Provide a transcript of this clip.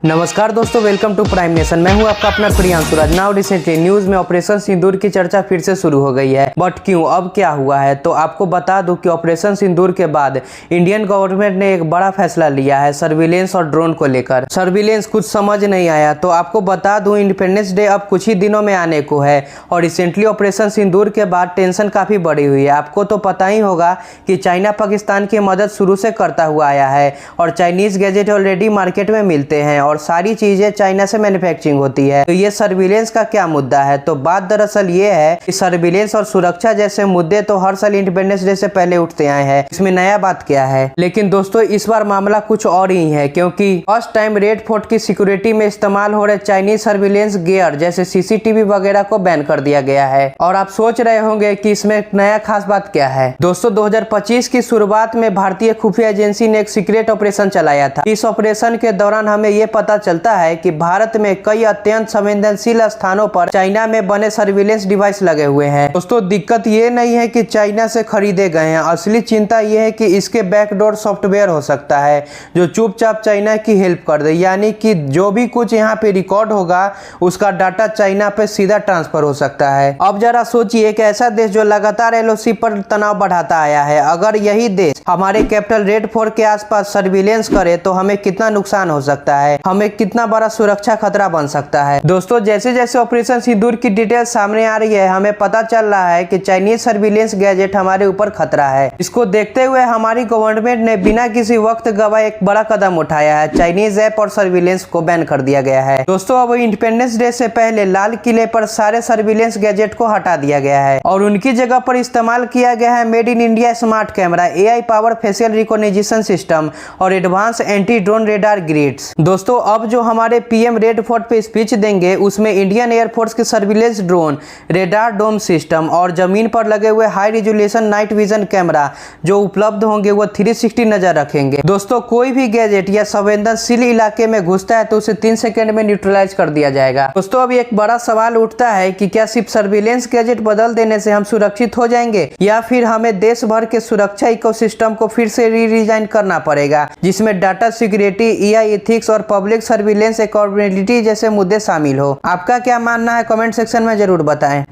नमस्कार दोस्तों, welcome to prime nation. मैं हूं आपका अपना प्रियांशु राज। नाउ रिसेंटली न्यूज में ऑपरेशन सिंदूर की चर्चा फिर से शुरू हो गई है। बट क्यों, अब क्या हुआ है? तो आपको बता दूं कि ऑपरेशन सिंदूर के बाद इंडियन गवर्नमेंट ने एक बड़ा फैसला लिया है सर्विलेंस और ड्रोन को लेकर। सर्विलेंस कुछ समझ नहीं आया तो आपको बता दूं इंडिपेंडेंस डे अब कुछ ही दिनों में आने को है और रिसेंटली ऑपरेशन सिंदूर के बाद टेंशन काफी बढ़ी हुई है। आपको तो पता ही होगा कि चाइना पाकिस्तान की मदद शुरू से करता हुआ आया है और चाइनीज गैजेट ऑलरेडी मार्केट में मिलते हैं और सारी चीजें चाइना से मैन्युफैक्चरिंग होती है। तो ये सर्विलेंस का क्या मुद्दा है? तो बात दरअसल ये है कि सर्विलेंस और सुरक्षा जैसे मुद्दे तो हर साल इंडिपेंडेंस डे से पहले उठते आए हैं। इसमें नया बात क्या है? लेकिन दोस्तों इस बार मामला कुछ और ही है, क्योंकि फर्स्ट टाइम रेड फोर्ट की सिक्योरिटी में इस्तेमाल हो रहे चाइनीज सर्विलेंस गियर जैसे सीसीटीवी वगैरह को बैन कर दिया गया है। और आप सोच रहे होंगे कि इसमें नया खास बात क्या है। दोस्तों 2025 की शुरुआत में भारतीय खुफिया एजेंसी ने एक सीक्रेट ऑपरेशन चलाया था। इस ऑपरेशन के दौरान हमें यह पता चलता है कि भारत में कई अत्यंत संवेदनशील स्थानों पर चाइना में बने सर्विलेंस डिवाइस लगे हुए हैं। दोस्तों दिक्कत ये नहीं है कि चाइना से खरीदे गए हैं, असली चिंता ये है कि इसके बैकडोर सॉफ्टवेयर हो सकता है जो चुपचाप चाइना की हेल्प कर दे। यानी कि जो भी कुछ यहाँ पे रिकॉर्ड होगा उसका डाटा चाइना पे सीधा ट्रांसफर हो सकता है। अब जरा सोचिए एक ऐसा देश जो लगातार एलओसी पर तनाव बढ़ाता आया है, अगर यही देश हमारे कैपिटल रेड फोर्ट के आसपास सर्विलेंस करे तो हमें कितना नुकसान हो सकता है, हमें कितना बड़ा सुरक्षा खतरा बन सकता है। दोस्तों जैसे जैसे ऑपरेशन सिंदूर की डिटेल सामने आ रही है हमें पता चल रहा है कि चाइनीज सर्विलेंस गैजेट हमारे ऊपर खतरा है। इसको देखते हुए हमारी गवर्नमेंट ने बिना किसी वक्त गवाए एक बड़ा कदम उठाया है। चाइनीज ऐप और सर्विलेंस को बैन कर दिया गया है। दोस्तों अब इंडिपेंडेंस डे से पहले लाल किले पर सारे सर्विलेंस गैजेट को हटा दिया गया है और उनकी जगह पर इस्तेमाल किया गया है made in India smart camera, AI power facial recognition system और advance anti drone radar grids. दोस्तों अब जो हमारे पीएम रेड फोर्ट पे स्पीच देंगे उसमें इंडियन एयरफोर्स के surveillance drone, radar dome system और जमीन पर लगे हुए high resolution night vision camera जो उपलब्ध होंगे वो 360 नजर रखेंगे। दोस्तों कोई भी गैजेट या संवेदनशील इलाके में घुसता है तो उसे 3 सेकंड में न्यूट्रलाइज कर दिया जाएगा। दोस्तों अब एक बड़ा सवाल उठता है कि क्या सिर्फ सर्विलेंस गैजेट बदल देने से हम सुरक्षित हो जाएंगे या फिर हमें देश भर के सुरक्षा इकोसिस्टम को फिर से रीडिजाइन करना पड़ेगा, जिसमें डाटा सिक्योरिटी, AI एथिक्स और पब्लिक सर्विलेंस अकाउंटेबिलिटी जैसे मुद्दे शामिल हो। आपका क्या मानना है? कमेंट सेक्शन में जरूर बताएं।